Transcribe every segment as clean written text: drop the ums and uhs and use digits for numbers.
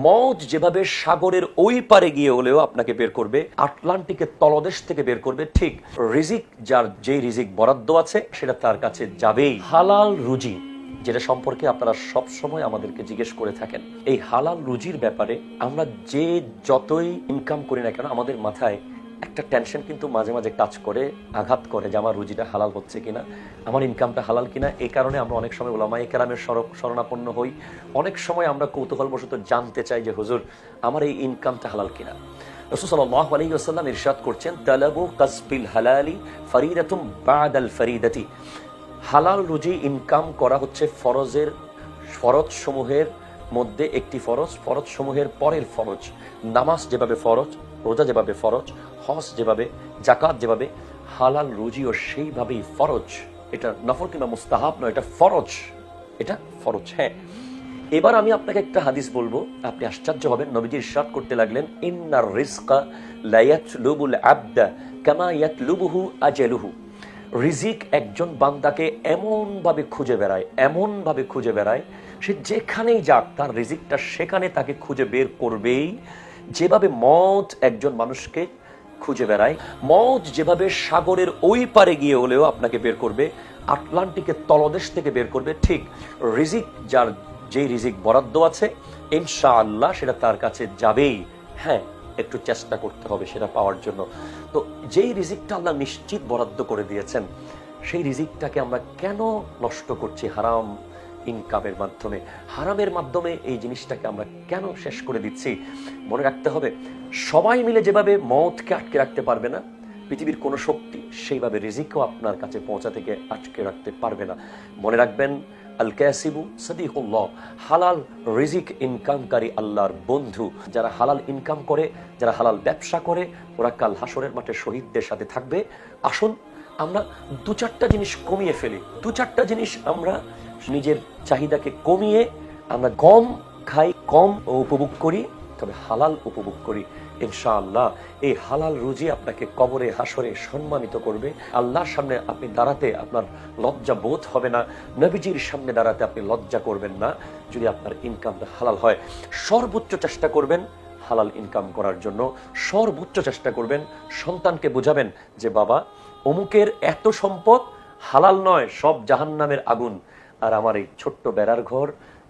মওত যেভাবে সাগরের ওই পারে গিয়ে হলেও আপনাকে বের করবে, আটলান্টিকের তলদেশ থেকে বের করবে, ঠিক রিজিক যার যে রিজিক বরাদ্দ আছে সেটা তার কাছে যাবেই। হালাল রুজি যেটা সম্পর্কে আপনারা সব সময় আমাদেরকে জিজ্ঞেস করে থাকেন, এই হালাল রুজির ব্যাপারে আমরা যে যতই ইনকাম করি না কেন আমাদের মাথায় একটা টেনশন কিন্তু মাঝে মাঝে কাজ করে, আঘাত করে যে আমার রুজিটা হালাল হচ্ছে কিনা, আমার ইনকামটা হালাল কিনা। এই কারণে আমরা অনেক সময় উলামায়ে কেরামের শরণাপন্ন হই। অনেক সময় আমরা কৌতূহলবশত জানতে চাই যে হুজুর আমার এই ইনকামটা হালাল কিনা। রাসূল সাল্লাল্লাহু আলাইহি ওয়াসাল্লাম ইরশাদ করছেন, তালাবু কাসবিল হালালি ফারিদাতুম বাদাল ফারিদাতি। হালাল রুজি ইনকাম করা হচ্ছে ফরজ সমূহের মধ্যে একটি ফরজ, ফরজ সমূহের পরের ফরজ। নামাজ যেভাবে ফরজ, রোজা যেভাবে ফরজ, হজ যেভাবে, যাকাত যেভাবে, হালাল রুজিও সেইভাবেই ফরজ। এটা নফল কিংবা মুস্তাহাব নয়, এটা ফরজ, এটা ফরজ। হ্যাঁ, এবার আমি আপনাকে একটা হাদিস বলবো, আপনি আশ্চর্য হবেন। নবীজি ইরশাদ করতে লাগলেন, ইন্নার রিজকা লা ইয়াতলুবুল আবদা কামা ইয়াতলুবুহু আজালুহু। রিজিক একজন বান্দাকে এমন ভাবে খুঁজে বেড়ায়, সে যেখানেই যাক তার রিজিকটা সেখানে তাকে খুঁজে বের করবেই, যেভাবে মওত একজন মানুষকে খুঁজে বেড়ায়। মওত যেভাবে সাগরের ওই পারে গিয়ে হলেও আপনাকে বের করবে, আটলান্টিকের তলদেশ থেকে বের করবে, ঠিক রিজিক যার যে রিজিক বরাদ্দ আছে ইনশাআল্লাহ সেটা তার কাছে যাবেই। হ্যাঁ, একটু চেষ্টা করতে হবে সেটা পাওয়ার জন্য। তো যেই রিজিকটা আল্লাহ নিশ্চিত বরাদ্দ করে দিয়েছেন, সেই রিজিকটাকে আমরা কেন নষ্ট করছি হারাম ইনকামের মাধ্যমে? হারামের মাধ্যমে এই জিনিসটাকে আমরা কেন শেষ করে দিচ্ছি? মনে রাখতে হবে, সবাই মিলে যেভাবে মওতকে আটকে রাখতে পারবে না, পৃথিবীর কোনো শক্তি সেইভাবে রিজিকও আপনার কাছে পৌঁছা থেকে আটকে রাখতে পারবে না। মনে রাখবেন, আল কাসিবু সাদিকুল্লাহ, হালাল রিজিক ইনকামকারী আল্লাহর বন্ধু। যারা হালাল ইনকাম করে, যারা হালাল ব্যবসা করে, ওরা কাল হাসরের মাঠে শহীদদের সাথে থাকবে। আসুন আমরা দু চারটা জিনিস কমিয়ে ফেলি, দু চারটা জিনিস আমরা নিজের চাহিদাকে কমিয়ে আমরা কম খাই, কম উপভোগ করি, তবে হালাল উপভোগ করি। ইনশাআল্লাহ এই হালাল রুজি আপনাকে কবরে হাসরে সম্মানিত করবে। আল্লাহর সামনে আপনি দাঁড়াতে আপনার লজ্জা বোধ হবে না, নবীজির সামনে দাঁড়াতে আপনি লজ্জা করবেন না, যদি আপনার ইনকামটা হালাল হয়। সর্বোচ্চ চেষ্টা করবেন হালাল ইনকাম করার জন্য, সর্বোচ্চ চেষ্টা করবেন। সন্তানকে বোঝাবেন যে বাবা, অমুকের এত সম্পদ হালাল নয়, সব জাহান্নামের আগুন, আর আমার এই ছোট্ট বেড়ার ঘর,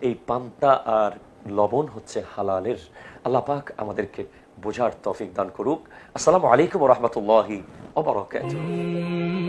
এই পান্তা আর লবণ হচ্ছে হালালের। আল্লাহ পাক আমাদেরকে বোঝার তৌফিক দান করুক। আসসালামু আলাইকুম ওয়া রাহমাতুল্লাহি ওয়া বারাকাতুহু।